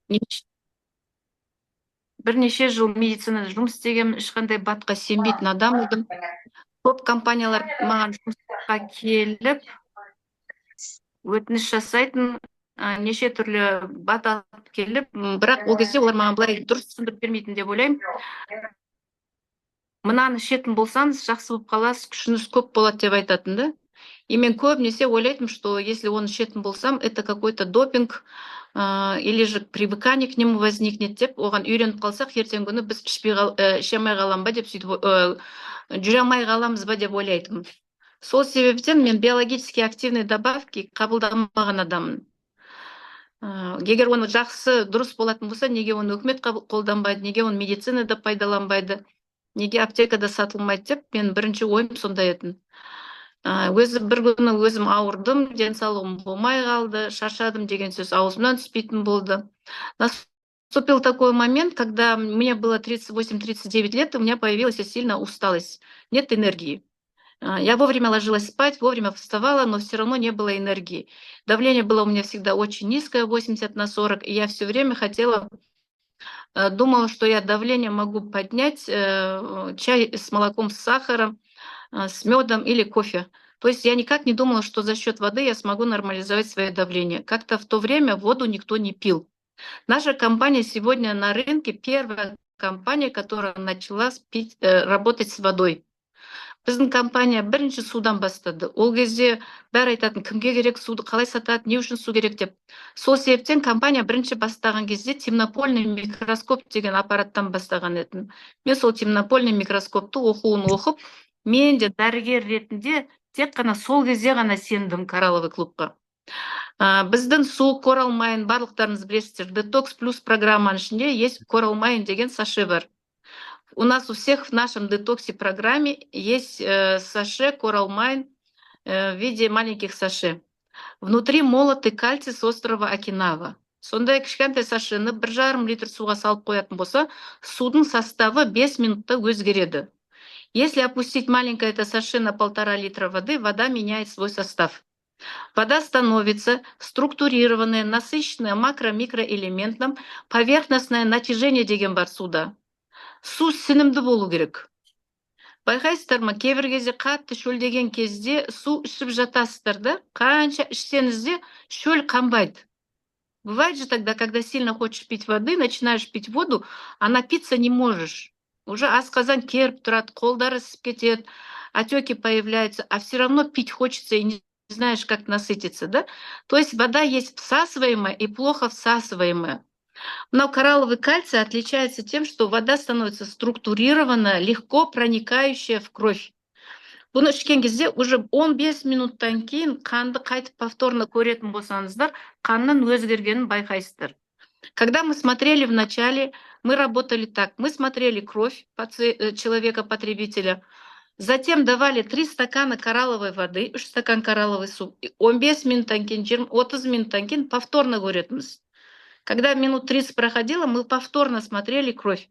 Неш- Бірнеше жыл медицинада жұмыс істегенмін, ешқандай батқа сенбейтін адам едім. Көп компаниялар маған жұмысқа келіп, өтініш жасайтын, неше түрлі бат алып келіп, бірақ ол кезде олар маған былай дұрыс түсіндіріп бермейтін деп ойлаймын. Мынаны ішетін болсаңыз, жақсы болып қаласыз, күшіңіз көп болады деп айтатын да. И мен көбінесе ойлайтын, что если он ішетін болсам, это какой-то допинг, или же привыкание к нему возникнет деп, оған үйреніп қалсақ, ертеңгі күні біз іше алмай қалам ба деп сөйтіп, жүре алмай қаламыз ба деп ойлайтынмын. Сол себептен мен биологически активный добавки қабылдамаған адаммын. Егер оны жақсы, дұрыс болатын болса, неге оны үкімет қолданбайды, неге оны медицинада пайдаланбайды, неге аптекада сатылмайды деп, мен бірінші ойым сондай еді. Өзі бір күні өзім ауырдым, денсаулығым болмай қалды, шаршадым деген сөз аузымнан түспейтін болды. Наступил такой момент, когда мне было 38-39 лет, у меня появилась сильная усталость, нет энергии. Я вовремя ложилась спать, вовремя вставала, но все равно не было энергии. Давление было у меня всегда очень низкое, 80/40, и я все время думала, что я давление могу поднять, чай с молоком, с сахаром, с медом или кофе. То есть я никак не думала, что за счет воды я смогу нормализовать свое давление. Как-то в то время воду никто не пил. Наша компания сегодня на рынке первая компания, которая начала работать с водой. Біздің компания бірінші судан бастады. Ол кезде бәрі айтатын, кімге керек суды, қалай сатады, не үшін су керек деп. Сол себептен компания бірінші бастаған кезде темнопольный микроскоп деген аппараттан бастаған едім. Мен сол темнопольный микроскопты оқуын оқып, мен де дәрігер ретінде тек қана сол кезде ғана сендім Коралловый клубқа. Біздің су Coral Mine, барлықтарыңыз білесіздер, Detox Plus программаның ішінде есть Coral Mine деген саше бар. У нас у всех в нашем детоксе программе есть саше Coral Mine в виде маленьких саше. Внутри молотый кальций с острова Окинава. Сондай кішкентай сашені 1,5 литр суға салып қоятын болса, судың составы 5 минутта өзгереді. Если опустить маленькое это саше на 1,5 литра воды, вода меняет свой состав. Вода становится структурированная, насыщенная макро-микроэлементом, поверхностное натяжение деген бар суда. Су сенімді болу керек. Байқайсыздар ма, кейбір кезде қатты шөлдеген кезде су ішіп жатасыздар да, қанша ішсеңіз де шөл қанбайды. Бывает же тогда, когда сильно хочешь пить воды, начинаешь пить воду, а напиться не можешь. Уже асқазан керіп тұрады, қолдары ісіп кетеді, отеки появляются, а все равно пить хочется и не знаешь, как насытиться, да? То есть вода есть всасываемая и плохо всасываемая. Но коралловый кальций отличается тем, что вода становится структурированная, легко проникающая в кровь. Бұны ішкен кезде уже 15 минуттан кейін қанды қайтып повторно көретін болсаңыздар, қанның өзгергенін байқайсыздар. Когда мы смотрели в начале, мы работали так. Мы смотрели кровь человека-потребителя, затем давали 3 стакана коралловой воды, 3 стакан коралловый суп, 15 минуттан кейін, 30 минуттан кейін повторно көретінбіз. Когда минут 30 проходило, мы повторно смотрели кровь.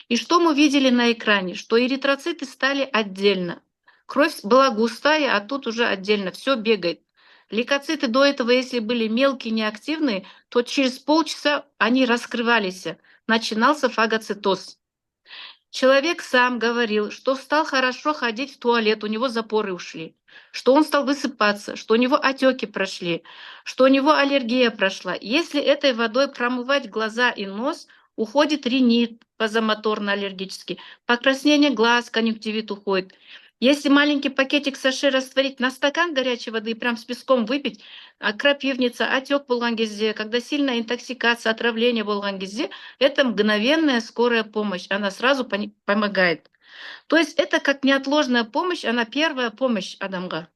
И что мы видели на экране? Что эритроциты стали отдельно. Кровь была густая, а тут уже отдельно. Все бегает. Лейкоциты до этого, если были мелкие, неактивные, то через полчаса они раскрывались. Начинался фагоцитоз. Человек сам говорил, что стал хорошо ходить в туалет, у него запоры ушли, что он стал высыпаться, что у него отеки прошли, что у него аллергия прошла. Если этой водой промывать глаза и нос, уходит ринит позамоторно-аллергический, покраснение глаз, конъюнктивит уходит. Если маленький пакетик саше растворить на стакан горячей воды и прям с песком выпить, крапивница, отек болған кезде, когда сильная интоксикация, отравление болған кезде, это мгновенная скорая помощь, она сразу помогает. То есть это как неотложная помощь, она первая помощь адамға.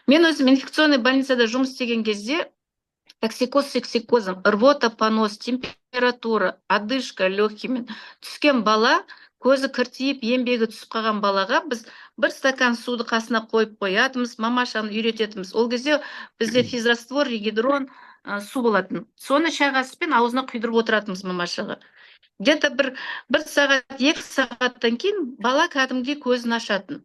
Мен өзім инфекционный больницада жұмыс істеген кезде токсикоз с эксикозом, рвота, понос, температура, одышка легкими түскен бала, көзі кіртиіп, еңбегі түсіп қалған балаға біз 1 стакан суды қасына қойып қоятымыз, мамашаны үйрететіміз. Ол кезде бізде физраствор, регидрон су болатын. Соны шай қасықпен аузына құйдырып отыратымыз мамашаға. Где-то бір сағат, 2 сағаттан кейін бала кәдімгідей көзін ашатын.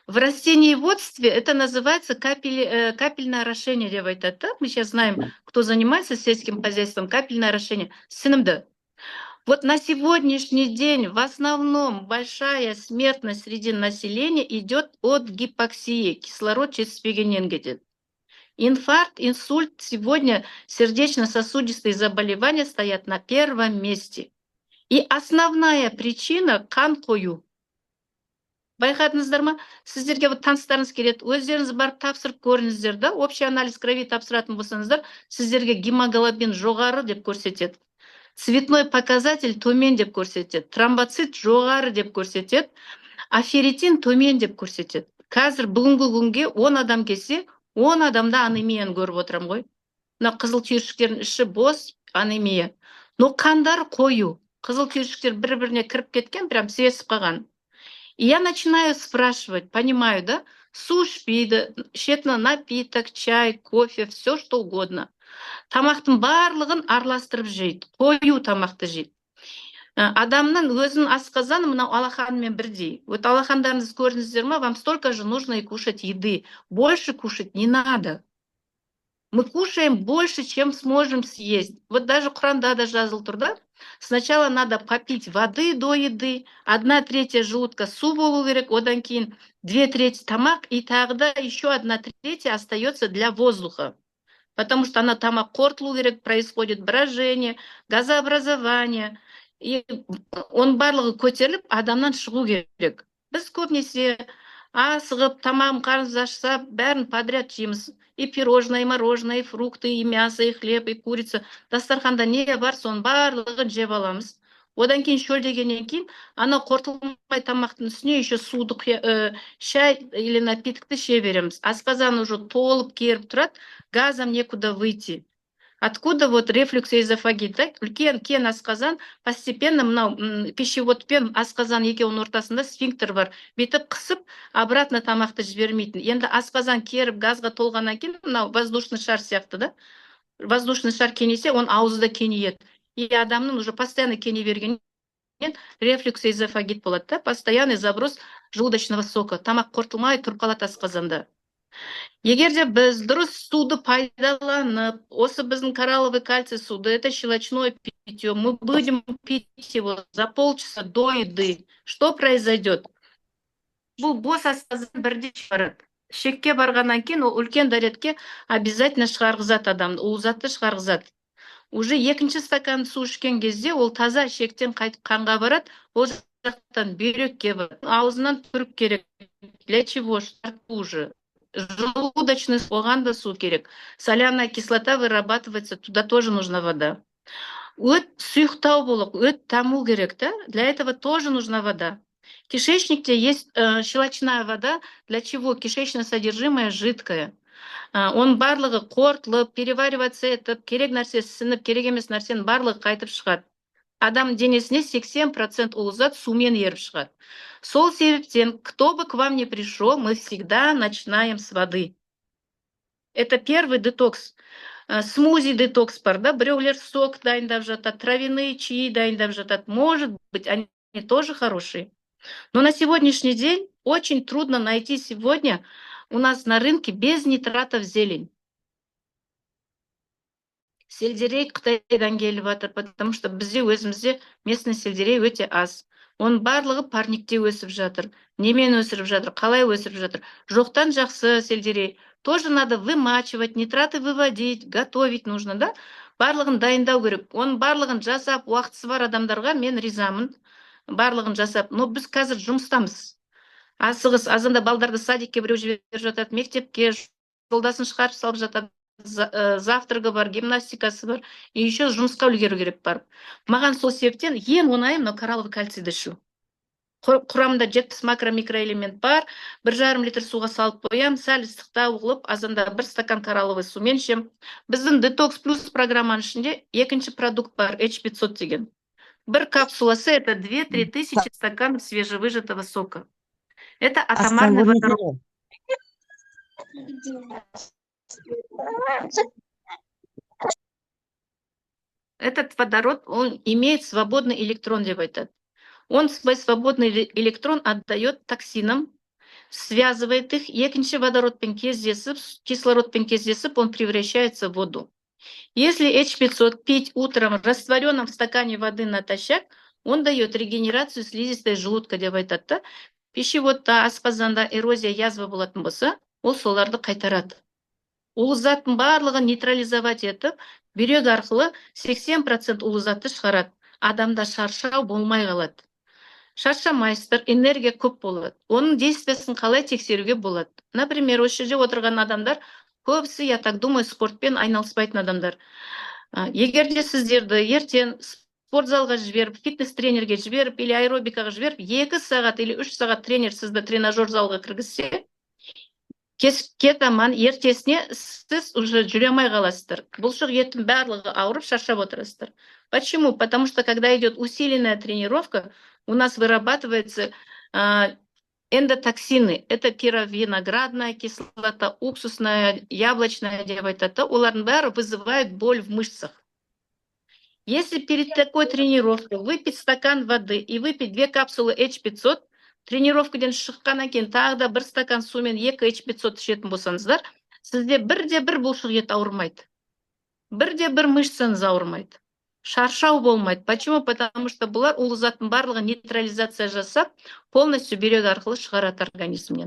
В растениеводстве это называется капельное орошение деп айтады. Мы сейчас знаем, кто занимается сельским хозяйством, капельное орошение. Сенімді. Вот на сегодняшний день в основном большая смертность среди населения идет от гипоксии, кислород жетіспегеннен кетеді. Инфаркт, инсульт, сегодня сердечно-сосудистые заболевания стоят на первом месте. И основная причина – қан қою. Байқадыңыздар ма? Сіздерге вот таныстарыңыз келеді, өздеріңіз барып тапсырып көріңіздер да, общий анализ крови тапсыратын болсаңыздар, сіздерге гемоглобин жоғары деп көрсетеді. Цветной показатель төмен деп көрсетеді. Тромбоцит жоғары деп көрсетеді. А ферритин төмен деп көрсетеді. Қазір бүгінгі күнге 10 адам келсе, 10 адамда анемияны көріп отырам ғой. Мына қызыл түйіршіктердің іші бос, анемия. Но қандар қою. Қызыл түйіршіктер бір-біріне кіріп кеткен, прям сесіп қалған. И я начинаю спрашивать, понимаю, да? Сушь, ішетін напиток, чай, кофе, все что угодно. Тамақтың барлығын араластырып жейді, қою тамақты жейді. Адамның өзінің асқазаны мынау алақанымен бірдей. Вот алақандарыңызды көрдіңіздер ма, вам столько же нужно и кушать еды. Больше кушать не надо. Мы кушаем больше, чем сможем съесть. Вот даже Құранда да жазылып тұр, да? Сначала надо попить воды до еды, 1/3 желудка су болу керек, одан кейін 2/3 тамақ, и тогда еще 1/3 остается для воздуха. Потому что она тамақ қорытылу керек, происходит брожение, газообразование. И он барлығы көтеріліп, адамнан шығу керек. Біз көбінесе асығып, тамағым қарыз ашса, бәрін подряд жейміз. И пирожное, и мороженое, и фрукты, и мясо, и хлеб, и курица. Дастарханда не бар, соның барлығын жеп аламыз. Одан кейін шөлдегеннен кейін, ана қорытылмай тамақтың үстіне еще суды, шай или напиткті ше береміз. Асқазан уже толып керіп тұрады, газом некуда выйти. Откуда вот рефлюксоэзофагит, да? Үлкен асқазан постепенно мынау пищеводпен асқазан екеуінің ортасында сфинктер бар. Бетіп қысып, обратно тамақты жібермейтін. Енді асқазан керіп газға толғаннан кейін, мынау воздушный шар сияқты, да? Воздушный шар кенесе, он ауызда кенейеді. И адамның уже постоянно кене бергеннен рефлюксоэзофагит болады, да? Постоянный заброс желудочного сока. Тамақ қорытылмай тұрып қалады асқазанда. Егер де біз дұрыс суды пайдаланып, осы біздің коралловый кальций суды, это щелочное питье, мы будем пить его за полчаса до еды. Что произойдет? Бұл бос асқазан бірде шығарады. Шекке барғаннан кейін, ол үлкен дәретке обязательно шығарғызады адамды, ол затты шығарғызады. Уже екінші стакан су ішкен кезде, ол таза шектен қайтып қанға барады, ол жақтан бүйрекке барады, аузынан түріп керек. Для чего? Уже. Желудочный, оған да су керек. Соляная кислота вырабатывается, туда тоже нужна вода. Өт сұйықтау болып, өт таму керек, да? Для этого тоже нужна вода. В кишечнике есть щелочная вода. Для чего? Кишечное содержимое жидкое. Он барлығы қорытылып, перевариваться етіп, керек нәрсе сініп, керек емес нәрсенің барлығы қайтып шығады. Адам денесіне 80% ол зат сумен еріп шығады. Сол себептен, кто бы к вам не пришел, мы всегда начинаем с воды. Это первый детокс. Смузи детокс бар, да? Біреулер сок дайындап жатады, травяные чаи дайындап жатады. Может быть, они тоже хорошие. Но на сегодняшний день очень трудно найти сегодня у нас на рынке без нитратов зелень. Сельдерей Қытайдан келіп жатыр, потому что бізде өзімізде местный сельдерей өте аз. Он барлығы парникте өсіп жатыр. Немен өсіріп жатыр, қалай өсіріп жатыр. Жоқтан жақсы сельдерей. Тоже надо вымачивать, нитраты выводить, готовить нужно, да? Барлығын дайындау керек. Оның барлығын жасап, уақытысы бар адамдарға мен ризамын. Барлығын жасап. Но біз қазір жұмыстамыз. Асығыс, азанда балдарды садикке біреу жіберіп жатады, мектепке, жолдасын шығарып салып жатады. Завтрагы бар, гимнастикасы бар, и еще жұмысқа үлгеру керек бар. Маған сол себептен ең оңайы мынау коралловый кальцийді ішу. Құрамында 70 макро-микроэлемент бар, 1,5 литр суға салып қоям, сәл ыстықта ұғылып, азанда 1 стакан коралловый сумен ішем. Біздің детокс плюс программаның ішінде екінші продукт бар, H500 деген. Бір капсуласы это 2-3 тысячи стаканов свежевыжатого сока. Это атомарный водород. Этот водород, он имеет свободный электрон, деп айтады. Он свой свободный электрон отдает токсинам, связывает их, екінші водородпен кездесіп, кислородпен кездесіп, он превращается в воду. Если H500 пить утром растворенным в стакане воды натощак, он дает регенерацию слизистой желудка деп айтады да. Пищеводта, асқазанда эрозия, язва болатын болса, ол соларды қайтарады. Улы заттың барлығын нейтрализовать етіп, бүйрек арқылы 80% улы затты шығарады. Адамда шаршау болмай қалады. Шаршамайсыздар, энергия көп болады. Оның действиясын қалай тексеруге болады? Например, осы жерде отырған адамдар, көбісі, я так думаю, спортпен айналыспайтын адамдар. Егер де сіздерді ертең спортзалға жіберіп, фитнес-тренерге жіберіп, или аэробикаға жіберіп, 2 сағат или 3 сағат тренер сізді тренажер залға кіргізсе, кешке таман ертесіне сіз уже жүре алмай қаласыздар. Бұлшық еттің барлығы ауырып, шаршап отырасыздар. Почему? Потому что когда идет усиленная тренировка, у нас вырабатывается эндотоксины. Это пировиноградная кислота, уксусная, яблочная, деп айтады. Олардың бәрі вызывают боль в мышцах. Если перед такой тренировкой выпить стакан воды и выпить 2 капсулы H500, тренировкадан шыққаннан кейін тағы да 1 стакан сумен 2 H500 ішетін болсаңыздар, сізде бірде-бір бұлшық ет ауырмайды. Бірде-бір мышцаңыз ауырмайды. Шаршау болмайды. Почему? Потому что бұлар улы заттың барлығын нейтрализация жасап, полностью бүйрек арқылы шығарады организмнен.